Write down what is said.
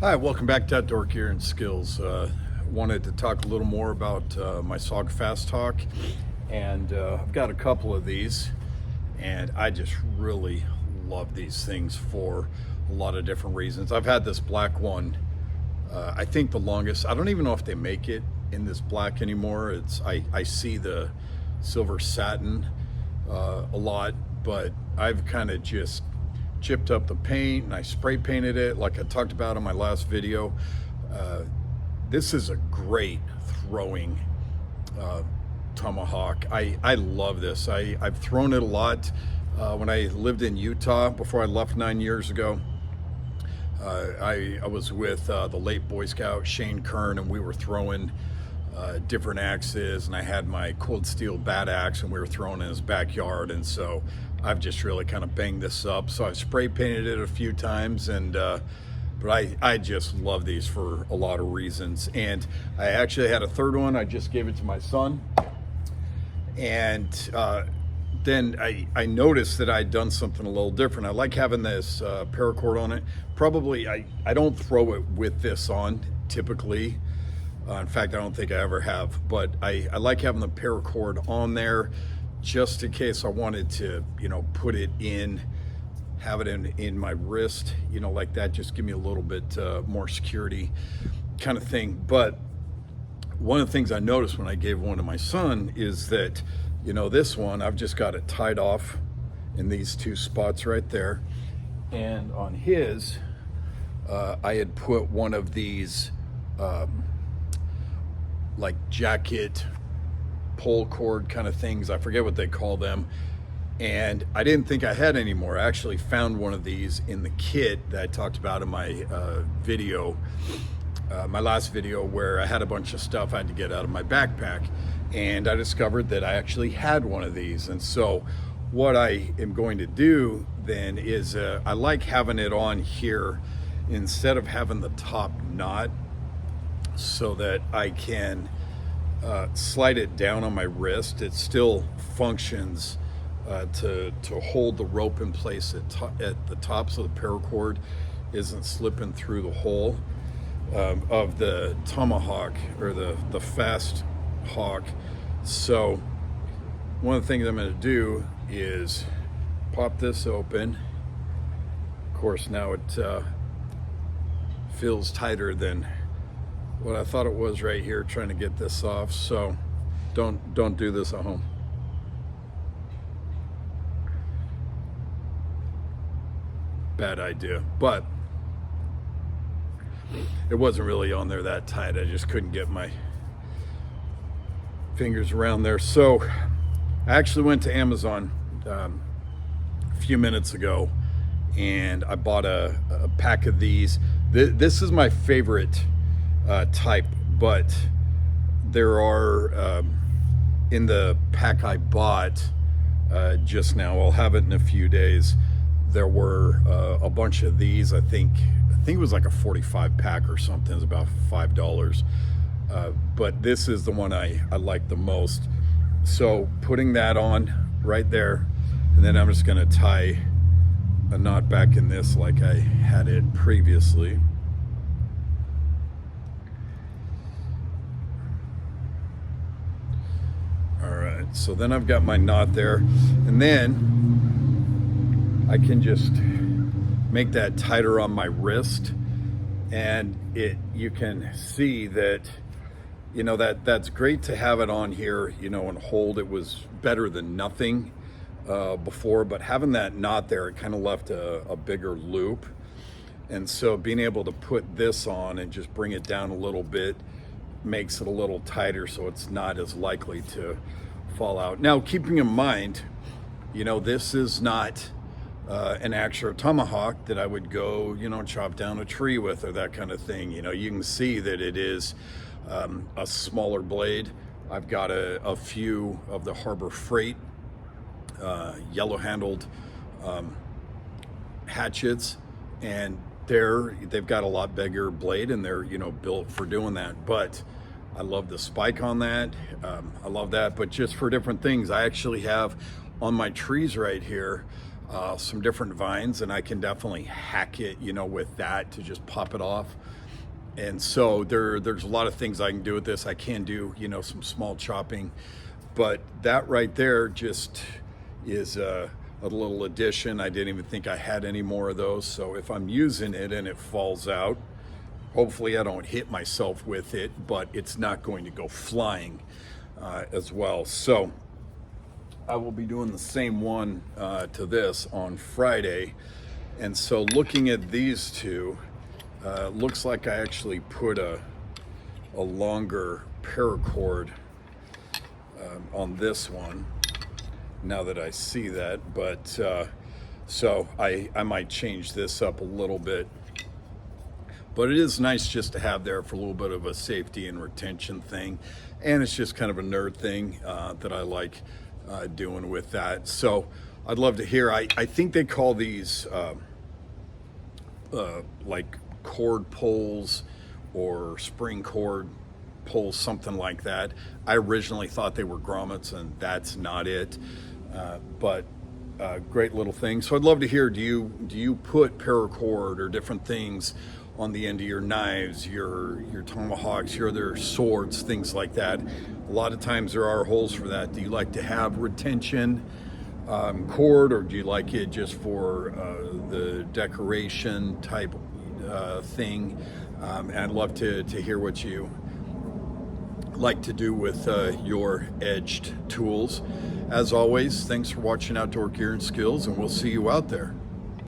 Hi, welcome back to Outdoor Gear and Skills. Wanted to talk a little more about my SOG Fasthawk, and I've got a couple of these, and I just really love these things for a lot of different reasons. I've had this black one, I think the longest. I don't even know if they make it in this black anymore. I see the silver satin a lot, but I've kind of just chipped up the paint and I spray painted it like I talked about in my last video. This is a great throwing tomahawk. I love this. I've thrown it a lot when I lived in Utah before I left 9 years ago. I was with the late Boy Scout Shane Kern, and we were throwing different axes, and I had my cold steel bat axe and we were throwing in his backyard, and so I've just really kind of banged this up. So I've spray painted it a few times, and but I just love these for a lot of reasons. And I actually had a third one. I just gave it to my son, and then I noticed that I'd done something a little different. I like having this paracord on it. Probably I don't throw it with this on typically. In fact, I don't think I ever have, but I like having the paracord on there just in case I wanted to, put it in, have it in my wrist, like that, just give me a little bit more security kind of thing. But one of the things I noticed when I gave one to my son is that, this one, I've just got it tied off in these two spots right there. And on his, I had put one of these, like jacket pull cord kind of things. I forget what they call them. And I didn't think I had any more. I actually found one of these in the kit that I talked about in my video, my last video, where I had a bunch of stuff I had to get out of my backpack. And I discovered that I actually had one of these. And so what I am going to do then is I like having it on here instead of having the top knot, so that I can slide it down on my wrist. It still functions to hold the rope in place at the top, so the paracord isn't slipping through the hole of the tomahawk or the Fasthawk. So one of the things I'm going to do is pop this open. Of course, now it feels tighter than what I thought it was right here, trying to get this off. So don't do this at home. Bad idea, but it wasn't really on there that tight. I just couldn't get my fingers around there. So I actually went to Amazon a few minutes ago, and I bought a pack of these. This is my favorite type, but there are in the pack I bought just now, I'll have it in a few days, there were a bunch of these. I think it was like a 45 pack or something. It's about $5, but this is the one I like the most. So putting that on right there, and then I'm just going to tie a knot back in this like I had it previously. So then I've got my knot there, and then I can just make that tighter on my wrist, and you can see that, that's great to have it on here, and hold. It was better than nothing before, but having that knot there, it kind of left a bigger loop. And so being able to put this on and just bring it down a little bit makes it a little tighter, so it's not as likely to fall out. Now, keeping in mind, this is not an actual tomahawk that I would go, chop down a tree with or that kind of thing. You can see that it is a smaller blade. I've got a few of the Harbor Freight yellow handled hatchets, and they've got a lot bigger blade, and they're built for doing that. But I love the spike on that. I love that, but just for different things. I actually have on my trees right here, some different vines, and I can definitely hack it, with that to just pop it off. And so there's a lot of things I can do with this. I can do, some small chopping, but that right there just is a little addition. I didn't even think I had any more of those. So if I'm using it and it falls out, hopefully I don't hit myself with it, but it's not going to go flying as well. So I will be doing the same one to this on Friday. And so looking at these two, looks like I actually put a longer paracord on this one, now that I see that. But so I might change this up a little bit. But it is nice just to have there for a little bit of a safety and retention thing. And it's just kind of a nerd thing that I like doing with that. So I'd love to hear. I think they call these like cord poles or spring cord poles, something like that. I originally thought they were grommets, and that's not it. But great little thing. So I'd love to hear, do you put paracord or different things on the end of your knives, your tomahawks, your other swords, things like that? A lot of times there are holes for that. Do you like to have retention cord, or do you like it just for the decoration type thing? And I'd love to hear what you like to do with your edged tools. As always, thanks for watching Outdoor Gear and Skills, and we'll see you out there.